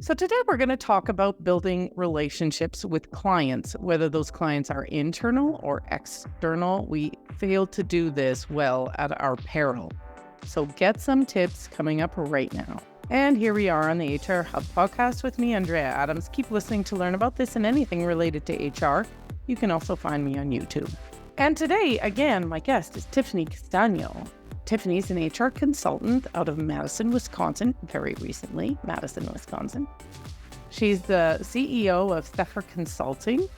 So, today we're going to talk about building relationships with clients, whether those clients are internal or external. We fail to do this well at our peril. So, get some tips coming up right now. And here we are on the HR Hub podcast with me, Andrea Adams. Keep listening to learn about this and anything related to HR. You can also find me on YouTube. And today, again, my guest is Tiffany Castagno. Tiffany's an HR consultant out of Madison, Wisconsin, very recently, Madison, Wisconsin. She's the CEO of Zephyr Consulting.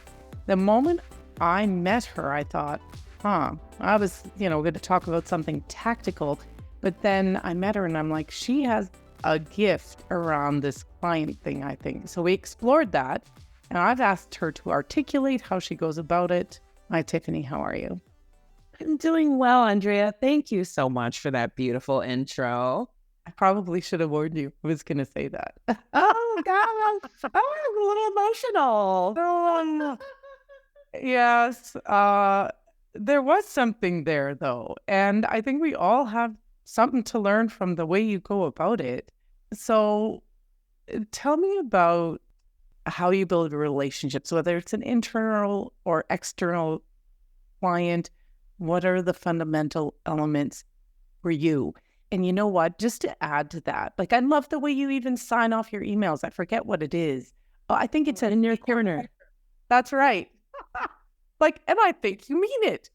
The moment I met her, I thought, I was, going to talk about something tactical. But then I met her and I'm like, she has a gift around this client thing, I think. So we explored that. And I've asked her to articulate how she goes about it. Hi, Tiffany, how are you? I'm doing well, Andrea. Thank you so much for that beautiful intro. I probably should have warned you. I was going to say that. Oh, God. I'm a little emotional. Yes. There was something there, though. And I think we all have something to learn from the way you go about it. So tell me about how you build relationships, whether it's an internal or external client. What are the fundamental elements for you? And you know what? Just to add to that, I love the way you even sign off your emails. I forget what it is. Oh, I think it's In your corner. That's right. And I think you mean it.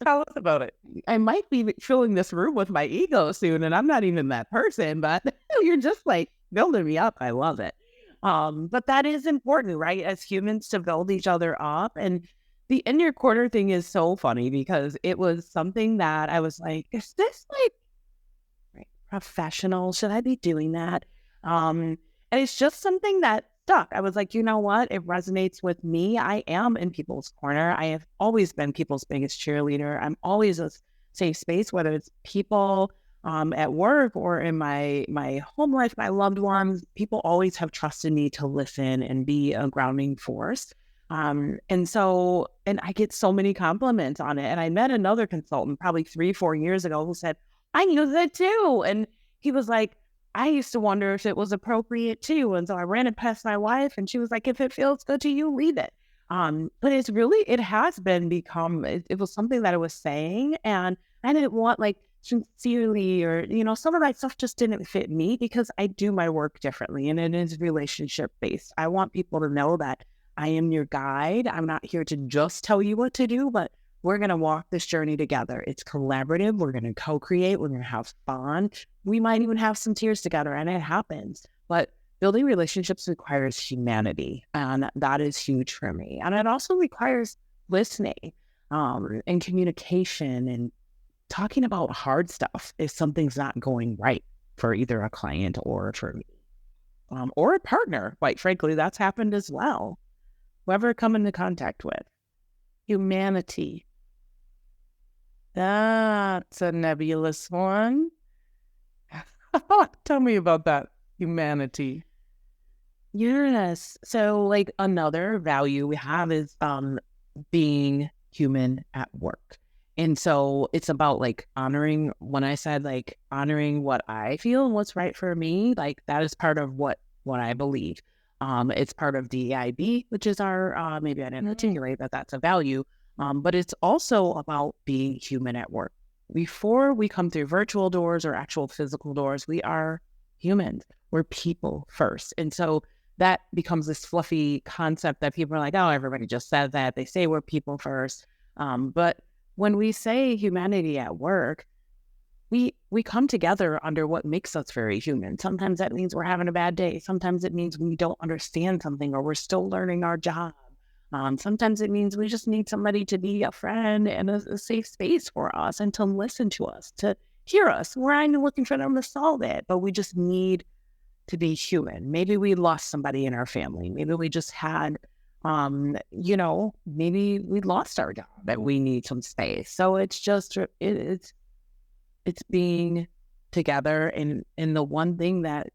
Tell us about it. I might be filling this room with my ego soon, and I'm not even that person, but you're just building me up. I love it. But that is important, right? As humans, to build each other up. And the in your corner thing is so funny because it was something that I was like, is this professional? Should I be doing that? And it's just something that stuck. I was like, you know what? It resonates with me. I am in people's corner. I have always been people's biggest cheerleader. I'm always a safe space, whether it's people at work or in my home life, my loved ones. People always have trusted me to listen and be a grounding force. And I get so many compliments on it. And I met another consultant probably 3-4 years ago who said, I use it too. And he was like, I used to wonder if it was appropriate too. And so I ran it past my wife and she was like, if it feels good to you, leave it. But it has become, it was something that I was saying, and I didn't want sincerely or, some of that stuff just didn't fit me because I do my work differently and it is relationship based. I want people to know that I am your guide. I'm not here to just tell you what to do, but we're going to walk this journey together. It's collaborative. We're going to co-create. We're going to have fun. We might even have some tears together, and it happens. But building relationships requires humanity, and that is huge for me. And it also requires listening and communication and talking about hard stuff if something's not going right for either a client or for me or a partner. Quite frankly, that's happened as well. Whoever I come into contact with. Humanity. That's a nebulous one. Tell me about that. Humanity. Yes. So another value we have is being human at work. And so it's about honoring, when I said honoring what I feel and what's right for me, that is part of what I believe. It's part of DEIB, which is our, maybe I didn't articulate that that's a value, but it's also about being human at work. Before we come through virtual doors or actual physical doors, we are humans. We're people first. And so that becomes this fluffy concept that people are like, oh, everybody just said that. They say we're people first. But when we say humanity at work, we come together under what makes us very human. Sometimes that means we're having a bad day. Sometimes it means we don't understand something or we're still learning our job. Sometimes it means we just need somebody to be a friend and a safe space for us and to listen to us, to hear us. We're not looking for them to solve it, but we just need to be human. Maybe we lost somebody in our family. Maybe we just had, maybe we lost our job and we need some space. So it's just, it's being together in the one thing that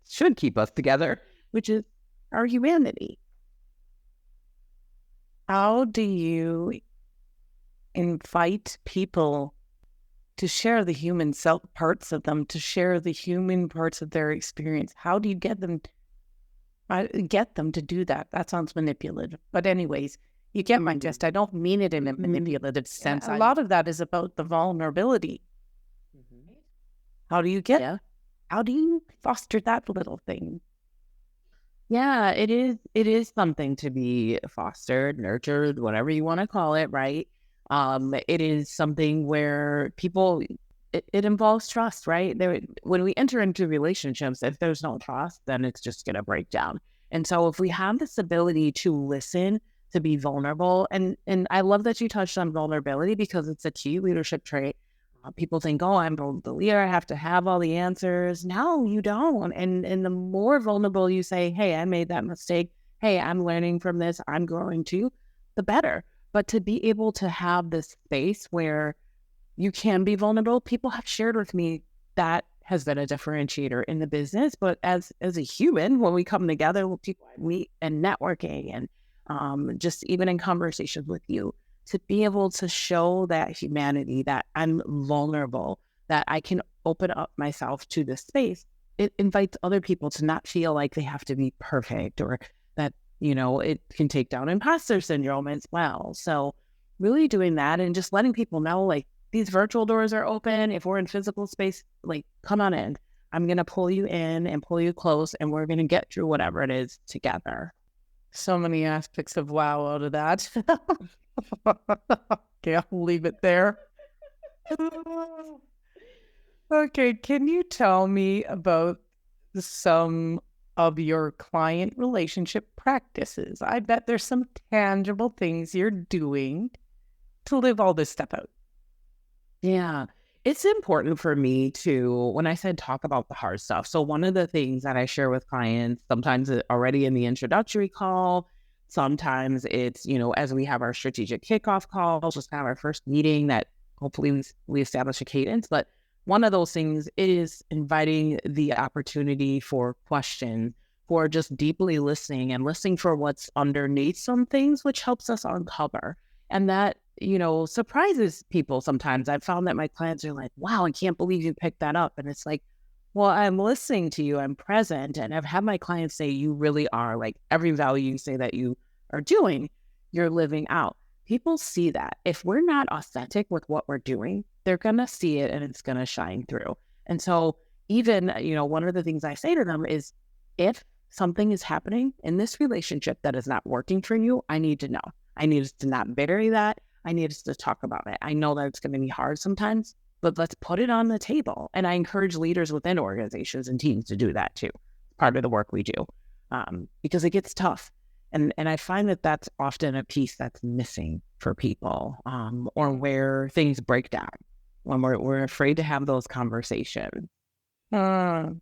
should keep us together, which is our humanity. How do you invite people to share the human self parts of them, to share the human parts of their experience. How do you get them to do that? That sounds manipulative. But anyways, you get my gist. I don't mean it in a manipulative sense. A lot of that is about the vulnerability. How do you how do you foster that little thing? Yeah, it is something to be fostered, nurtured, whatever you want to call it, right? It is something where it involves trust, right? When we enter into relationships, if there's no trust, then it's just going to break down. And so if we have this ability to listen, to be vulnerable, and I love that you touched on vulnerability because it's a key leadership trait. People think, oh, I'm the leader, I have to have all the answers. No, you don't. And the more vulnerable you say, hey, I made that mistake. Hey, I'm learning from this. I'm growing too, the better. But to be able to have this space where you can be vulnerable, people have shared with me that has been a differentiator in the business. But as a human, when we come together with people I meet and networking and just even in conversations with you, to be able to show that humanity, that I'm vulnerable, that I can open up myself to this space, it invites other people to not feel like they have to be perfect or that, it can take down imposter syndrome as well. So really doing that and just letting people know, like, these virtual doors are open. If we're in physical space, like, come on in. I'm going to pull you in and pull you close, and we're going to get through whatever it is together. So many aspects of wow out of that. Okay, I'll leave it there. Okay, can you tell me about some of your client relationship practices? I bet there's some tangible things you're doing to live all this stuff out. Yeah, it's important for me to, when I said talk about the hard stuff. So one of the things that I share with clients, sometimes already in the introductory call, sometimes it's, as we have our strategic kickoff calls, just kind of our first meeting that hopefully we establish a cadence. But one of those things is inviting the opportunity for questions, for just deeply listening and listening for what's underneath some things, which helps us uncover. And that, surprises people sometimes. I've found that my clients are like, wow, I can't believe you picked that up. And it's like, well, I'm listening to you, I'm present. And I've had my clients say, you really are, like, every value you say that you are doing, you're living out. People see that. If we're not authentic with what we're doing, they're going to see it and it's going to shine through. And so even, one of the things I say to them is, if something is happening in this relationship that is not working for you, I need to know. I need us to not bury that. I need us to talk about it. I know that it's going to be hard sometimes, but let's put it on the table. And I encourage leaders within organizations and teams to do that too. Part of the work we do, because it gets tough. And I find that that's often a piece that's missing for people, or where things break down when we're afraid to have those conversations. Can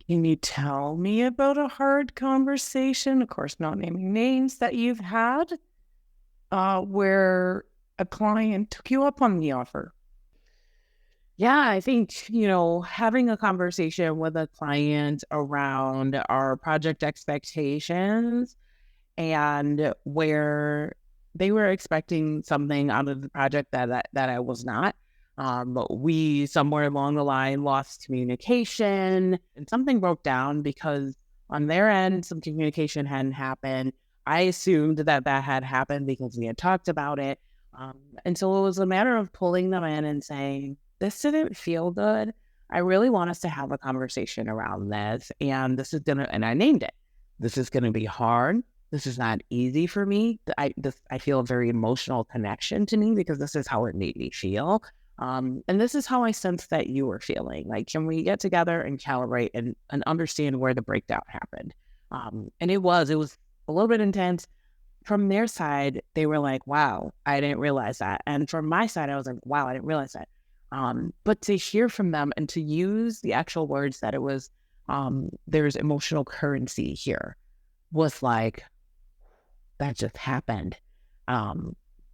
you tell me about a hard conversation, of course, not naming names, that you've had where a client took you up on the offer? Yeah, I think, having a conversation with a client around our project expectations and where they were expecting something out of the project that I was not. We somewhere along the line lost communication and something broke down because on their end, some communication hadn't happened. I assumed that had happened because we had talked about it. And so it was a matter of pulling them in and saying, this didn't feel good. I really want us to have a conversation around this. And this is and I named it. This is going to be hard. This is not easy for me. I feel a very emotional connection to me because this is how it made me feel. And this is how I sense that you were feeling. Like, can we get together and calibrate and understand where the breakdown happened? And it was a little bit intense. From their side, they were like, wow, I didn't realize that. And from my side, I was like, wow, I didn't realize that. But to hear from them and to use the actual words that it was, there's emotional currency here, was like, that just happened.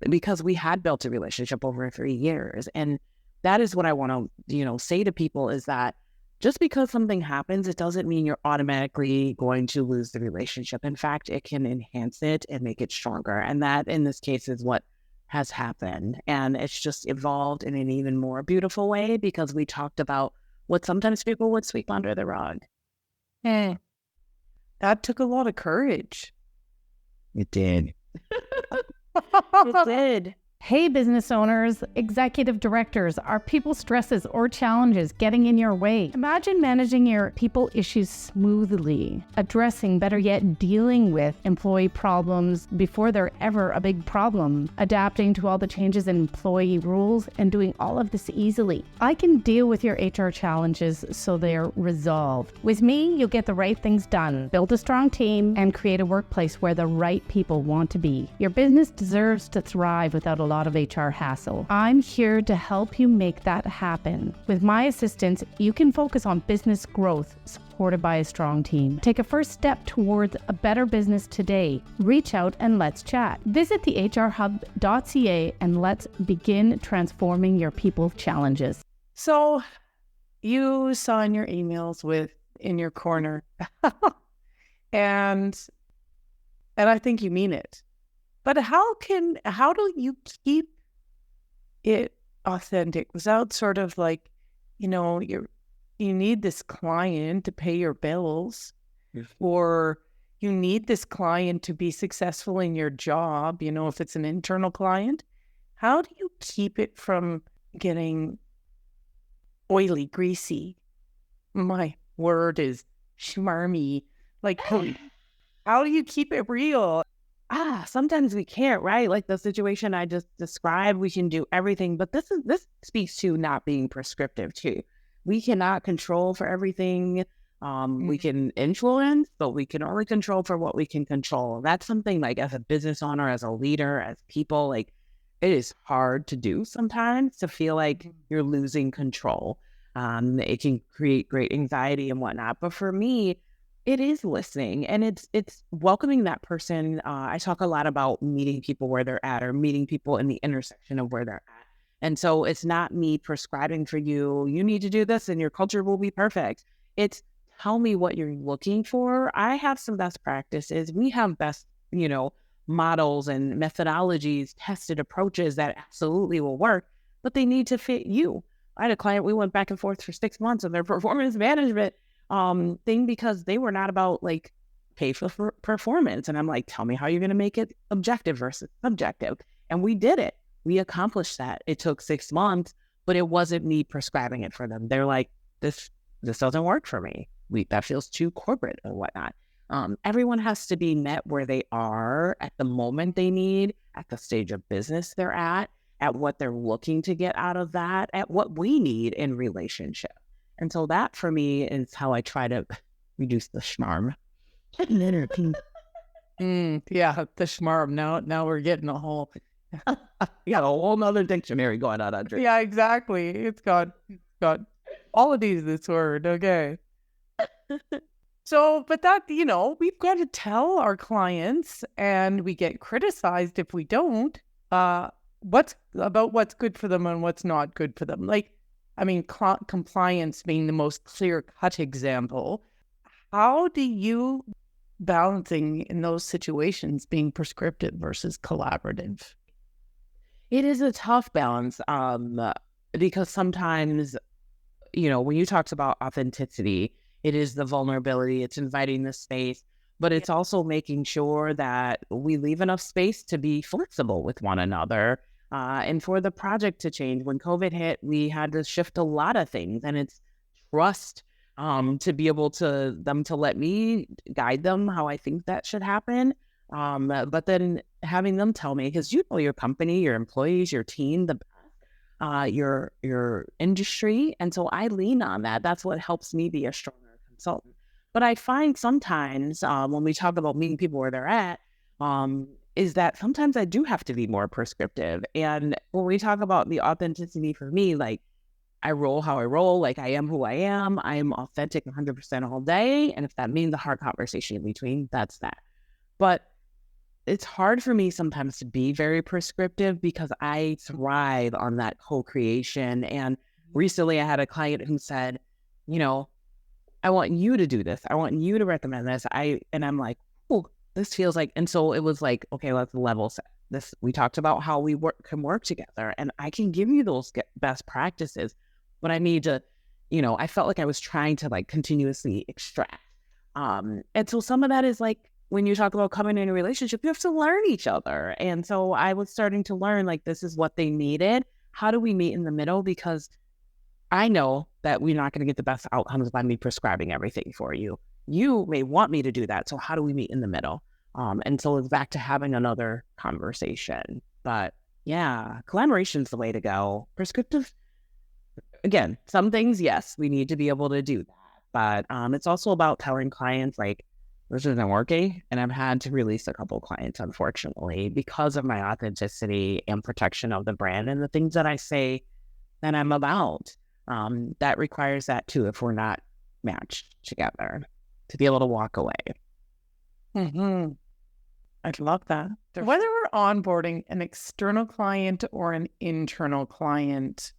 Because we had built a relationship over 3 years. And that is what I want to, say to people, is that just because something happens, it doesn't mean you're automatically going to lose the relationship. In fact, it can enhance it and make it stronger. And that, in this case, is what has happened. And it's just evolved in an even more beautiful way because we talked about what sometimes people would sweep under the rug. Eh, that took a lot of courage. It did. It did. Hey, business owners, executive directors, are people stresses or challenges getting in your way? Imagine managing your people issues smoothly, addressing, better yet, dealing with employee problems before they're ever a big problem, adapting to all the changes in employee rules, and doing all of this easily. I can deal with your HR challenges so they're resolved. With me, you'll get the right things done, build a strong team, and create a workplace where the right people want to be. Your business deserves to thrive without a lot of HR hassle. I'm here to help you make that happen. With my assistance, you can focus on business growth supported by a strong team. Take a first step towards a better business today. Reach out and let's chat. Visit thehrhub.ca and let's begin transforming your people challenges. So you saw in your emails with in your corner and I think you mean it. But how do you keep it authentic without sort of like, you need this client to pay your bills, or you need this client to be successful in your job, if it's an internal client? How do you keep it from getting oily, greasy? My word is schmarmy. Like, how do you keep it real? Sometimes we can't, right? Like the situation I just described, we can do everything, but this speaks to not being prescriptive too. We cannot control for everything. We can influence, but we can only control for what we can control. That's something like as a business owner, as a leader, as people, like it is hard to do sometimes to feel like you're losing control. It can create great anxiety and whatnot. But for me, it is listening, and it's welcoming that person. I talk a lot about meeting people where they're at, or meeting people in the intersection of where they're at. And so it's not me prescribing for you, you need to do this and your culture will be perfect. It's tell me what you're looking for. I have some best practices. We have best, models and methodologies, tested approaches that absolutely will work, but they need to fit you. I had a client, we went back and forth for 6 months on their performance management thing because they were not about like pay for performance. And I'm like, tell me how you're going to make it objective versus subjective. And we did it. We accomplished that. It took 6 months, but it wasn't me prescribing it for them. They're like, this doesn't work for me. That feels too corporate or whatnot. Everyone has to be met where they are at the moment they need, at the stage of business they're at what they're looking to get out of that, at what we need in relationship. And so that for me is how I try to reduce the schmarm. Yeah, the schmarm. Now we're getting a whole nother dictionary going on, Andre. Yeah, exactly. It's got all of these this word. Okay. So, but that, we've got to tell our clients, and we get criticized if we don't, what's good for them and what's not good for them. Like, compliance being the most clear-cut example. How do you balancing in those situations being prescriptive versus collaborative? It is a tough balance because sometimes, when you talked about authenticity, it is the vulnerability, it's inviting the space, but it's also making sure that we leave enough space to be flexible with one another. And for the project to change, when COVID hit, we had to shift a lot of things, and it's trust to be able to let me guide them how I think that should happen. But then having them tell me, because your company, your employees, your team, your industry. And so I lean on that. That's what helps me be a stronger consultant. But I find sometimes when we talk about meeting people where they're at, is that sometimes I do have to be more prescriptive. And when we talk about the authenticity for me, like I roll how I roll, like I am who I am. I'm authentic 100% all day. And if that means a hard conversation in between, that's that. But it's hard for me sometimes to be very prescriptive because I thrive on that co-creation. And recently I had a client who said, I want you to do this. I want you to recommend this. And I'm like, oh, this feels like, and so it was like, okay, let's level set. we talked about how we can work together, and I can give you those best practices, but I need to, I felt like I was trying to like continuously extract. And so some of that is like, when you talk about coming in a relationship, you have to learn each other. And so I was starting to learn, like, this is what they needed. How do we meet in the middle? Because I know that we're not going to get the best outcomes by me prescribing everything for you. You may want me to do that. So how do we meet in the middle? And so it's back to having another conversation. But yeah, collaboration is the way to go. Prescriptive, again, some things, yes, we need to be able to do that. But it's also about telling clients, like, this isn't working. And I've had to release a couple of clients, unfortunately, because of my authenticity and protection of the brand and the things that I say that I'm about. That requires that too, if we're not matched together, to be able to walk away. Mm-hmm. I love that. Whether we're onboarding an external client or an internal client,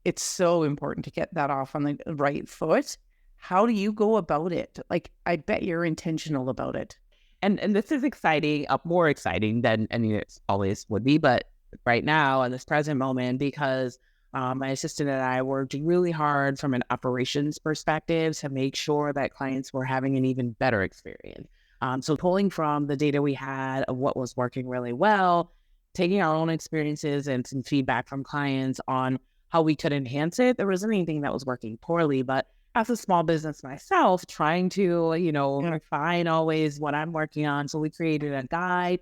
it's so important to get that off on the right foot. How do you go about it? Like, I bet you're intentional about it. And this is exciting, more exciting than it always would be, but right now in this present moment, because my assistant and I worked really hard from an operations perspective to make sure that clients were having an even better experience. So pulling from the data we had of what was working really well, taking our own experiences and some feedback from clients on how we could enhance it. There wasn't anything that was working poorly, but as a small business myself, trying to, refine always what I'm working on. So we created a guide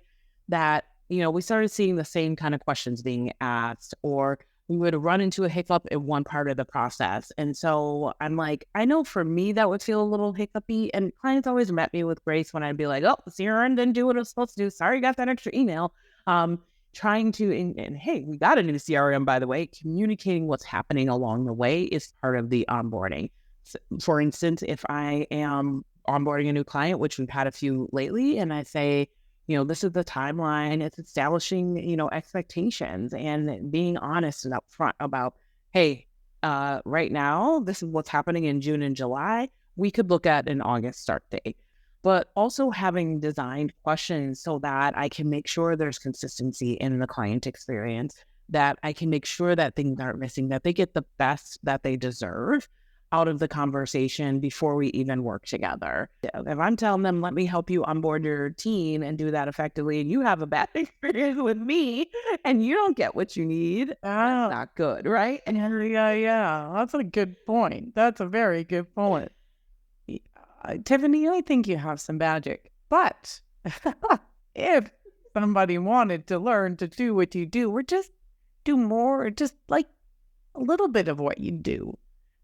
that, we started seeing the same kind of questions being asked, or we would run into a hiccup in one part of the process. And so I'm like, I know for me, that would feel a little hiccupy. And clients always met me with grace when I'd be like, oh, the CRM didn't do what it was supposed to do. Sorry, you got that extra email. Trying to, and hey, we got a new CRM, by the way. Communicating what's happening along the way is part of the onboarding. For instance, if I am onboarding a new client, which we've had a few lately, and I say, this is the timeline, it's establishing, expectations and being honest and upfront about, hey, right now, this is what's happening in June and July. We could look at an August start date, but also having designed questions so that I can make sure there's consistency in the client experience, that I can make sure that things aren't missing, that they get the best that they deserve out of the conversation before we even work together. If I'm telling them, let me help you onboard your team and do that effectively, and you have a bad experience with me and you don't get what you need, that's not good, right? And yeah, that's a good point. That's a very good point. Tiffany, I think you have some magic, but if somebody wanted to learn to do what you do, or just do more, or just like a little bit of what you do,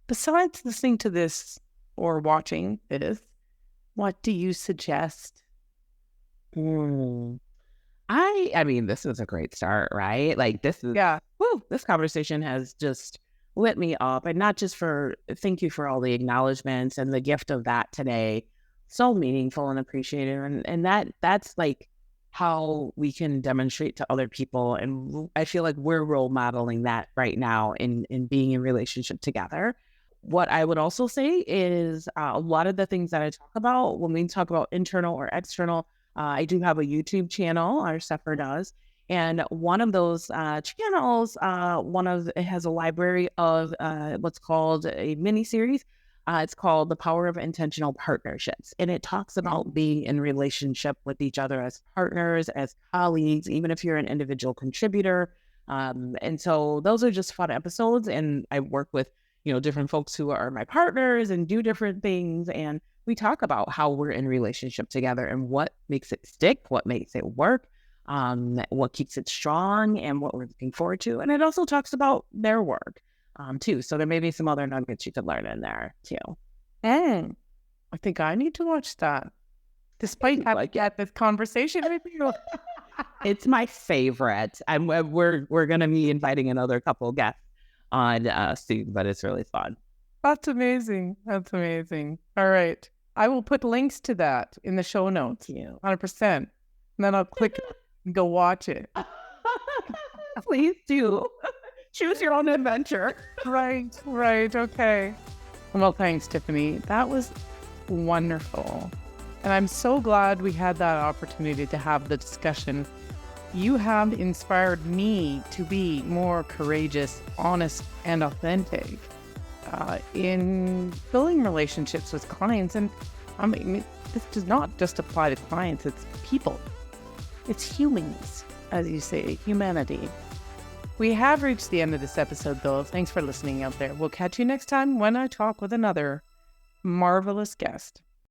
besides listening to this or watching this, what do you suggest? I mean, this is a great start, right? Like, this is, this conversation has just lit me up. And not just thank you for all the acknowledgments and the gift of that today. So meaningful and appreciated. And that's like how we can demonstrate to other people. And I feel like we're role modeling that right now in being in relationship together. What I would also say is a lot of the things that I talk about, when we talk about internal or external, I do have a YouTube channel, our Sepher does. And one of those channels, it has a library of what's called a mini series. It's called The Power of Intentional Partnerships. And it talks about being in relationship with each other as partners, as colleagues, even if you're an individual contributor. And so those are just fun episodes. And I work with, different folks who are my partners and do different things. And we talk about how we're in relationship together and what makes it stick, what makes it work, what keeps it strong, and what we're looking forward to. And it also talks about their work, too. So there may be some other nuggets you could learn in there, too. And I think I need to watch that, despite having had this conversation with you. It's my favorite. We're going to be inviting another couple guests on soon, but it's really fun. That's amazing. That's amazing. All right. I will put links to that in the show notes. 100%. And then I'll click and go watch it. Please do. Choose your own adventure. Right. Okay. Well, thanks, Tiffany. That was wonderful. And I'm so glad we had that opportunity to have the discussion You have inspired me to be more courageous, honest, and authentic in building relationships with clients. And I mean, this does not just apply to clients, it's people. It's humans, as you say, humanity. We have reached the end of this episode, though. Thanks for listening out there. We'll catch you next time when I talk with another marvelous guest.